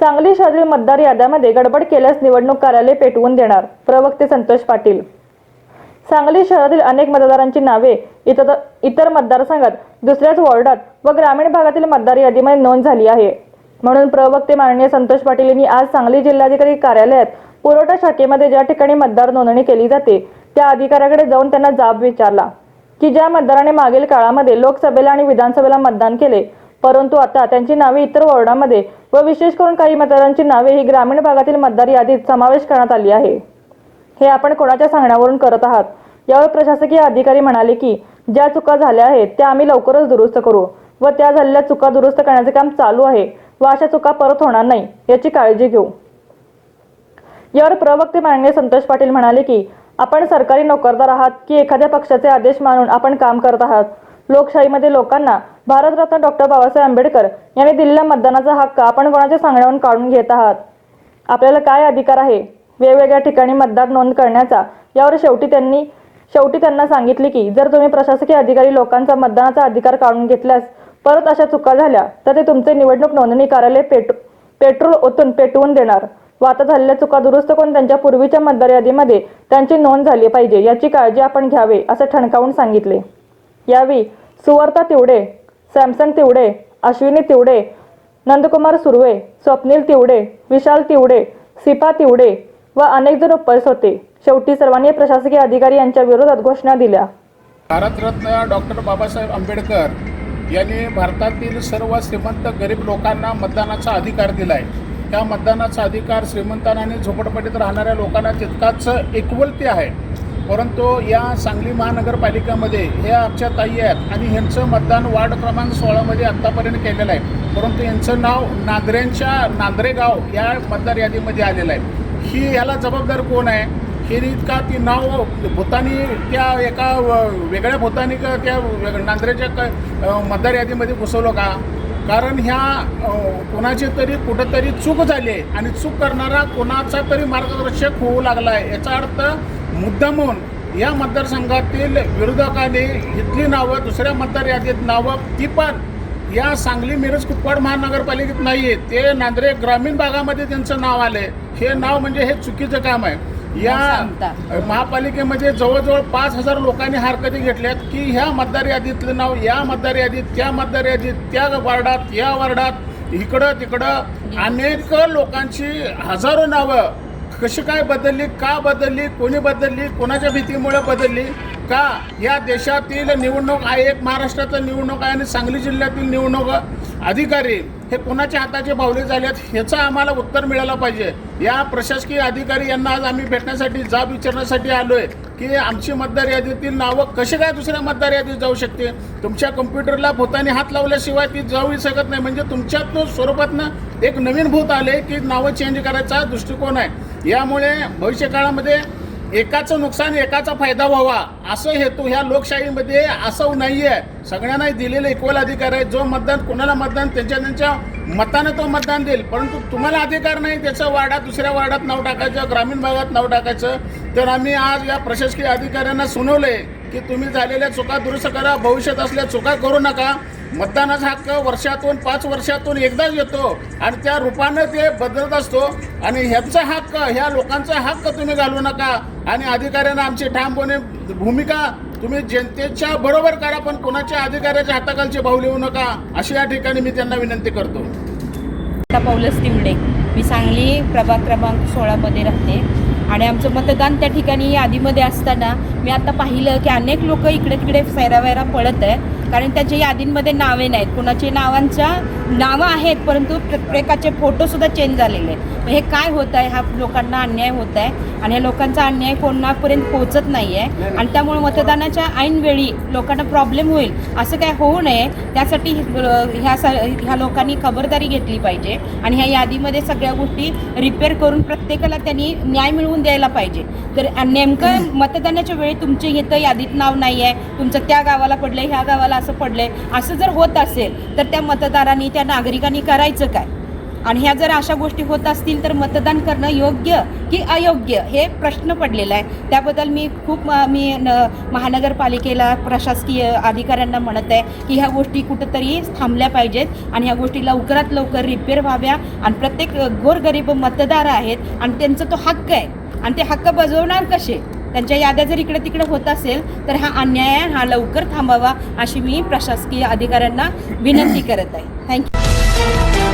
सांगली शहरातील मतदार याद्यांमध्ये गडबड केल्यास निवडणूक कार्यालय पेटवून देणार, प्रवक्ते संतोष पाटील। सांगली शहरातील अनेक मतदारांची नावे इतर मतदारसंघात दुसऱ्याच वॉर्डात व ग्रामीण भागातील मतदार यादीमध्ये नोंद झाली आहे। म्हणून प्रवक्ते माननीय संतोष पाटील यांनी आज सांगली जिल्हाधिकारी कार्यालयात पुरवठा शाखेमध्ये ज्या ठिकाणी मतदार नोंदणी केली जाते त्या अधिकाऱ्याकडे जाऊन त्यांना जाब विचारला की ज्या मतदाराने मागील काळामध्ये लोकसभेला आणि विधानसभेला मतदान केले, परंतु आता त्यांची नावे इतर वॉर्डामध्ये व विशेष करून काही मतदारांची नावे ही ग्रामीण भागातील मतदार यादीत समावेश करण्यात आली आहे, हे आपण कोणाच्या सांगण्यावरून करत आहात। यावर प्रशासकीय अधिकारी म्हणाले की ज्या चुका झाल्या आहेत त्या आम्ही लवकरच दुरुस्त करू व त्या झालेल्या चुका दुरुस्त करण्याचे काम चालू आहे व अशा चुका परत होणार नाही याची काळजी घेऊ। यावर प्रवक्ते माननीय संतोष पाटील म्हणाले की आपण सरकारी नोकरदार आहात की एखाद्या पक्षाचे आदेश मानून आपण काम करत आहात। लोकशाहीमध्ये लोकांना भारतरत्न डॉक्टर बाबासाहेब आंबेडकर यांनी दिलेला मतदानाचा हक्क आपण कोणाच्या सांगण्यावरून काढून घेत आहात? आपल्याला काय अधिकार आहे वेगवेगळ्या ठिकाणी मतदार नोंद करण्याचा? यावर शेवटी त्यांना सांगितले की जर तुम्ही प्रशासकीय अधिकारी लोकांचा मतदानाचा अधिकार काढून घेतल्यास परत अशा चुका झाल्या तर ते तुमचे निवडणूक नोंदणी कार्यालय पेट्रोल ओतून पेटवून देणार व आता झालेल्या चुका दुरुस्त करून त्यांच्या पूर्वीच्या मतदार यादीमध्ये त्यांची नोंद झाली पाहिजे याची काळजी आपण घ्यावे असं ठणकावून सांगितले। यावेळी सुवर्ता तिवडे, सॅमसन तिवडे, अश्विनी तिवडे, नंदकुमार सुर्वे, स्वप्नील तिवडे, विशाल तिवडे, सिपा तिवडे व अनेक जण उपस्थित होते। शेवटी सर्वांनी प्रशासकीय अधिकारी यांच्या विरोधात घोषणा दिल्या। भारतरत्न डॉक्टर बाबासाहेब आंबेडकर यांनी भारतातील सर्व श्रीमंत गरीब लोकांना मतदानाचा अधिकार दिला आहे। त्या मतदानाचा अधिकार श्रीमंतांना आणि झोपडपट्टीत राहणाऱ्या लोकांना तितकाच इक्वलिटी आहे, परंतु या सांगली महानगरपालिकेमध्ये हे आमच्या ताई आहेत आणि ह्यांचं मतदान वार्ड क्रमांक 16 मध्ये आत्तापर्यंत केलेलं आहे, परंतु यांचं नाव नांद्रे गाव या मतदार यादीमध्ये आलेलं आहे। ही याला जबाबदार कोण आहे? हे का ती नाव भूतानी त्या एका वेगळ्या भूतानी त्या नांद्रेच्या मतदार यादीमध्ये घुसवलं का? कारण ह्या कोणाची तरी कुठंतरी चूक झाली आहे आणि चूक करणारा कोणाचा तरी मार्गदर्शक होऊ लागला आहे। याचा अर्थ मुद्दामून या मतदारसंघातील विरोधकांनी इथली नावं दुसऱ्या मतदार यादीत नावं ती पण या सांगली मिरज कुपवाड महानगरपालिकेत नाही आहे, ते नांद्रे ग्रामीण भागामध्ये त्यांचं नाव आलं आहे। हे नाव म्हणजे हे चुकीचं काम आहे। या महापालिकेमध्ये जवळजवळ 5000 लोकांनी हरकती घेतल्यात की ह्या मतदार यादीतलं नाव या मतदार यादीत, त्या मतदार यादीत, त्या वार्डात, या वार्डात, इकडं तिकडं अनेक लोकांची हजारो नावं कशी काय बदलली, का बदलली, कोणी बदलली, कोणाच्या भीतीमुळे बदलली का? या देशातील निवडणूक आयोग, महाराष्ट्राचा निवडणूक आहे आणि सांगली जिल्ह्यातील निवडणूक अधिकारी हे कोणाच्या हाताचे बावले झालेत ह्याचं आम्हाला उत्तर मिळालं पाहिजे। या प्रशासकीय अधिकारी यांना आज आम्ही भेटण्यासाठी जाब विचारण्यासाठी आलो आहे की आमची मतदार यादीतील नावं कशी काय दुसऱ्या मतदार यादीत जाऊ शकते? तुमच्या कम्प्युटरला भूताने हात लावल्याशिवाय ती जाऊ शकत नाही, म्हणजे तुमच्यात स्वरूपातनं एक नवीन भूत आले की नावं चेंज करायचा दृष्टिकोन आहे। यामुळे भविष्य काळामध्ये एकाचं नुकसान एकाचा फायदा व्हावा असं हेतू ह्या लोकशाहीमध्ये असं नाही आहे। सगळ्यांना दिलेले इक्वल अधिकार आहे। जो मतदान कोणाला मतदान त्यांच्या मतानं तो मतदान देईल, परंतु तुम्हाला अधिकार नाही त्याचं वार्डात दुसऱ्या वार्डात नाव टाकायचं, ग्रामीण भागात नाव टाकायचं। तर आम्ही आज या प्रशासकीय अधिकाऱ्यांना सुनावलंय की तुम्ही झालेल्या चुका दुरुस्त करा, भविष्यात असल्या चुका करू नका। मतदानाचा हक्क वर्षातून 5 वर्षातून एकदाच येतो आणि त्या रूपानं ते बदलत असतो आणि ह्याचा हक्क, ह्या लोकांचा हक्क तुम्ही घालवू नका। आणि अधिकाऱ्यांना आमची ठामपणे भूमिका तुम्ही जनतेच्या बरोबर करा, पण कोणाच्या अधिकाऱ्याच्या हाताखालचे भाव लिहू नका अशी या ठिकाणी मी त्यांना विनंती करतो। पौलस तिवडे, मी सांगली प्रभाग क्रमांक 16 मध्ये राहते आणि आमचं मतदान त्या ठिकाणी यादीमध्ये असताना मी आता पाहिलं की अनेक लोक इकडे तिकडे फैरावैरा पळत आहेत, कारण त्याच्या यादींमध्ये नावे नाहीत। कुणाची नावं आहेत परंतु प्रत्येकाचे फोटोसुद्धा चेंज झालेले आहेत। हे काय होत आहे? हा लोकांना अन्याय होत आहे आणि ह्या लोकांचा अन्याय कोणापर्यंत पोहोचत नाही आहे आणि त्यामुळे मतदानाच्या ऐनवेळी लोकांना प्रॉब्लेम होईल असं काय होऊ नये त्यासाठी ह्या लोकांनी खबरदारी घेतली पाहिजे आणि ह्या यादीमध्ये सगळ्या गोष्टी रिपेअर करून प्रत्येकाला त्यांनी न्याय मिळवून द्यायला पाहिजे। तर नेमकं मतदानाच्या वेळी तुमचे इथं यादीत नाव नाही आहे, तुमचं त्या गावाला पडलंय, ह्या गावाला असं पडलंय, असं जर होत असेल तर त्या मतदारांनी, त्या नागरिकांनी करायचं काय? आणि ह्या जर अशा गोष्टी होत असतील तर मतदान करणं योग्य की अयोग्य हे प्रश्न पडलेला आहे. त्याबद्दल मी खूप महानगरपालिकेला प्रशासकीय अधिकाऱ्यांना म्हणत आहे की ह्या गोष्टी कुठंतरी थांबल्या पाहिजेत आणि ह्या गोष्टी लवकरात लवकर रिपेअर व्हाव्या आणि प्रत्येक गोरगरीब मतदार आहेत आणि त्यांचा तो हक्क आहे आणि ते हक्क बजावणार कसे. त्यांच्या याद्या जर इकडे तिकडे होत असेल तर हा अन्याय हा लवकर थांबावा अशी मी प्रशासकीय अधिकाऱ्यांना विनंती करत आहे. थँक्यू.